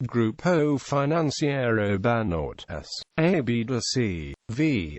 Grupo Financiero Banorte S.A.B.C.V.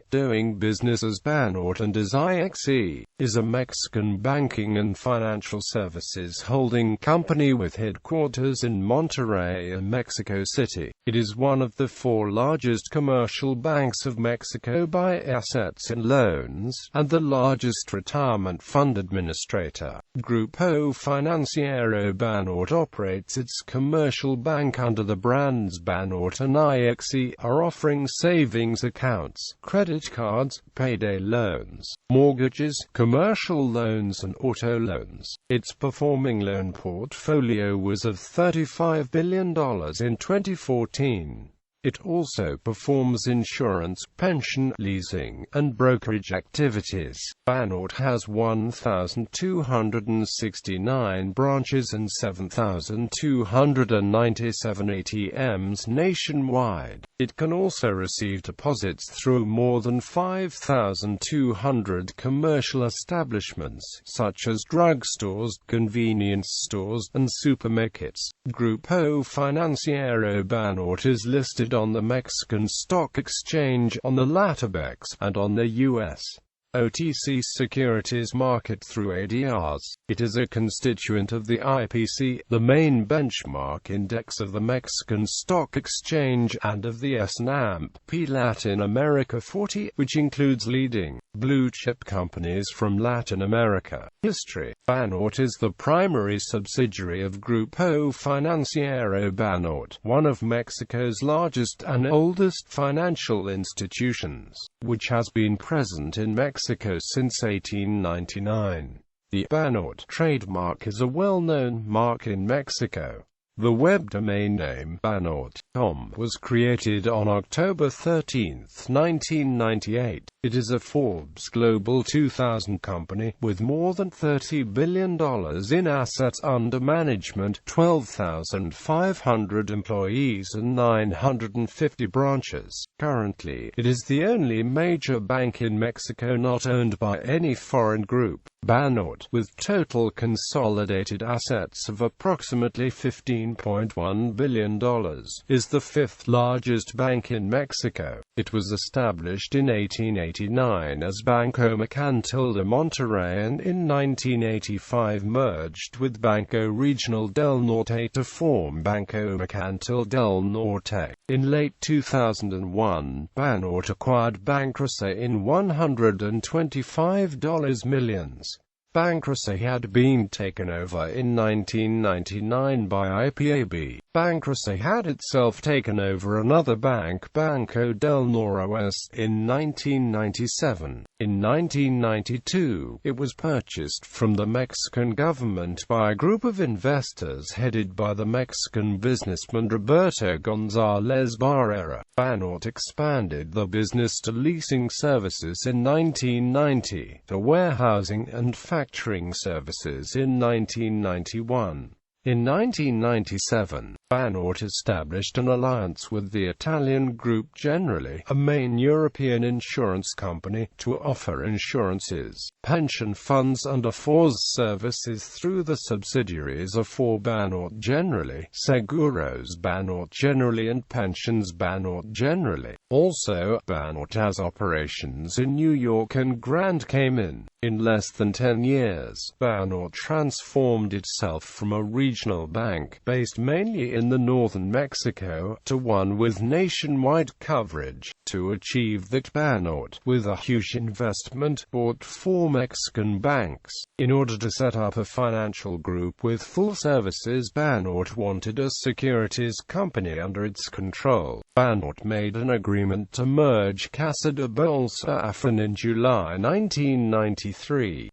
doing business as Banorte and Ixe, is a Mexican banking and financial services holding company with headquarters in Monterrey and Mexico City. It is one of the four largest commercial banks of Mexico by assets and loans, and the largest retirement fund administrator. Grupo Financiero Banorte operates its commercial bank under the brands Banorte and Ixe, are offering savings accounts, credit cards, payday loans, mortgages, commercial loans and auto loans. Its performing loan portfolio was of $35 billion in 2014. It also performs insurance, pension, leasing, and brokerage activities. Banorte has 1,269 branches and 7,297 ATMs nationwide. It can also receive deposits through more than 5,200 commercial establishments, such as drugstores, convenience stores, and supermarkets. Grupo Financiero Banorte is listed on the Mexican Stock Exchange, on the Latibx, and on the U.S. OTC securities market through ADRs. It is a constituent of the IPC, the main benchmark index of the Mexican Stock Exchange, and of the S&P Latin America 40, which includes leading blue-chip companies from Latin America. History. Banorte is the primary subsidiary of Grupo Financiero Banorte, one of Mexico's largest and oldest financial institutions, which has been present in Mexico since 1899. The Banorte trademark is a well-known mark in Mexico. The web domain name Banorte.com was created on October 13, 1998. It is a Forbes Global 2000 company, with more than $30 billion in assets under management, 12,500 employees and 950 branches. Currently, it is the only major bank in Mexico not owned by any foreign group. Banorte, with total consolidated assets of approximately $15.1 billion, is the fifth largest bank in Mexico. It was established in 1889 as Banco Mercantil de Monterrey and in 1985 merged with Banco Regional del Norte to form Banco Mercantil del Norte. In late 2001, Banorte acquired Banca in $125 million. Banca had been taken over in 1999 by IPAB. Banca had itself taken over another bank, Banco del Noroeste, in 1997. In 1992, it was purchased from the Mexican government by a group of investors headed by the Mexican businessman Roberto González Barrera. Banorte expanded the business to leasing services in 1990, to warehousing and factoring services in 1991. In 1997, Banorte established an alliance with the Italian Group Generali, a main European insurance company, to offer insurances, pension funds and afores services through the subsidiaries of Banorte Generali, Seguros Banorte Generali and Pensions Banorte Generali. Also, Banorte has operations in New York and Grand Cayman. In less than 10 years, Banorte transformed itself from a regional bank, based mainly in the northern Mexico, to one with nationwide coverage. To achieve that, Banorte, with a huge investment, bought 4 Mexican banks. In order to set up a financial group with full services, Banorte wanted a securities company under its control. Banorte made an agreement to merge Casa de Bolsa Afin in July 1993.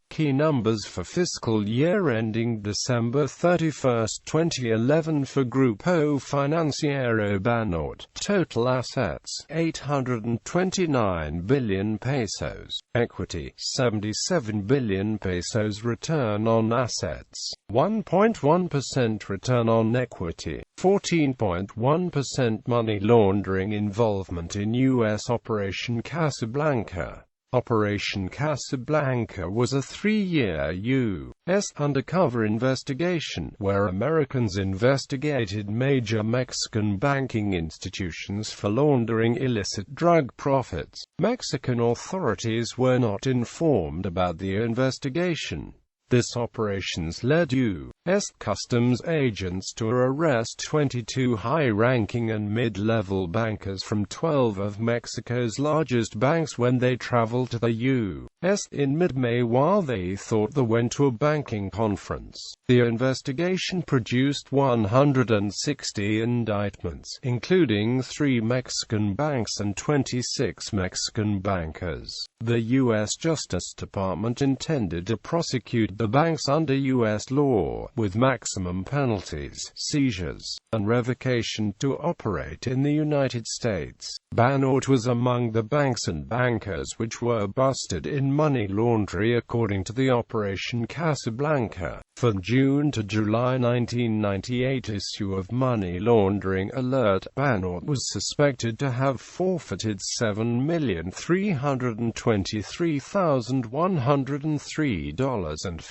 Key numbers for fiscal year ending December 31, 2011 for Grupo Financiero Banorte. Total assets, 829 billion pesos. Equity, 77 billion pesos. Return on assets, 1.1% return on equity. 14.1% money laundering involvement in U.S. Operation Casablanca. Operation Casablanca was a 3-year U.S. undercover investigation, where Americans investigated major Mexican banking institutions for laundering illicit drug profits. Mexican authorities were not informed about the investigation. This operations led U.S. Customs agents to arrest 22 high-ranking and mid-level bankers from 12 of Mexico's largest banks when they traveled to the U.S. in mid-May while they thought they went to a banking conference. The investigation produced 160 indictments, including 3 Mexican banks and 26 Mexican bankers. The U.S. Justice Department intended to prosecute the banks under U.S. law, with maximum penalties, seizures, and revocation to operate in the United States. Banorte was among the banks and bankers which were busted in money laundering according to the Operation Casablanca. From June to July 1998 issue of Money Laundering Alert, Banorte was suspected to have forfeited $7,323,103.51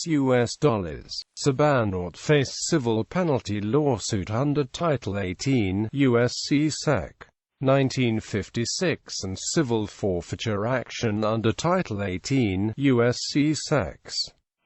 US dollars. So Banorte faced civil penalty lawsuit under Title 18 U.S.C. Sec. 1956 and civil forfeiture action under Title 18 U.S.C. Sec.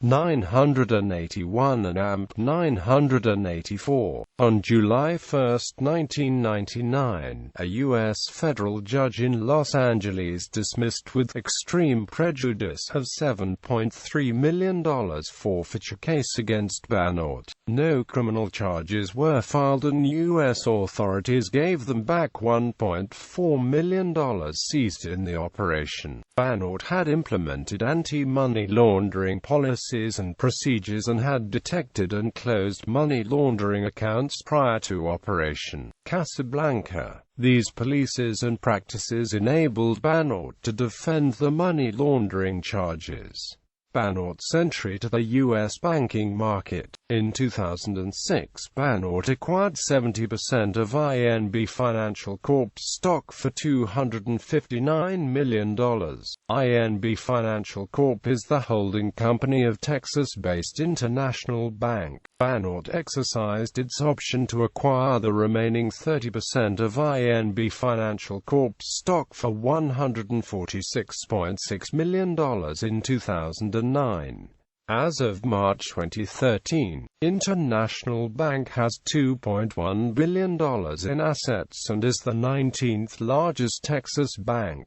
981 and AMP 984. On July 1, 1999, a U.S. federal judge in Los Angeles dismissed with extreme prejudice a $7.3 million forfeiture case against Banorte. No criminal charges were filed and U.S. authorities gave them back $1.4 million seized in the operation. Banorte had implemented anti-money laundering policies and procedures and had detected and closed money laundering accounts prior to Operation Casablanca. These policies and practices enabled Banorte to defend the money laundering charges. Banorte's entry to the U.S. banking market. In 2006, Banorte acquired 70% of INB Financial Corp's stock for $259 million. INB Financial Corp is the holding company of Texas-based International Bank. Banorte exercised its option to acquire the remaining 30% of INB Financial Corp's stock for $146.6 million in 2009. As of March 2013, International Bank has $2.1 billion in assets and is the 19th largest Texas bank.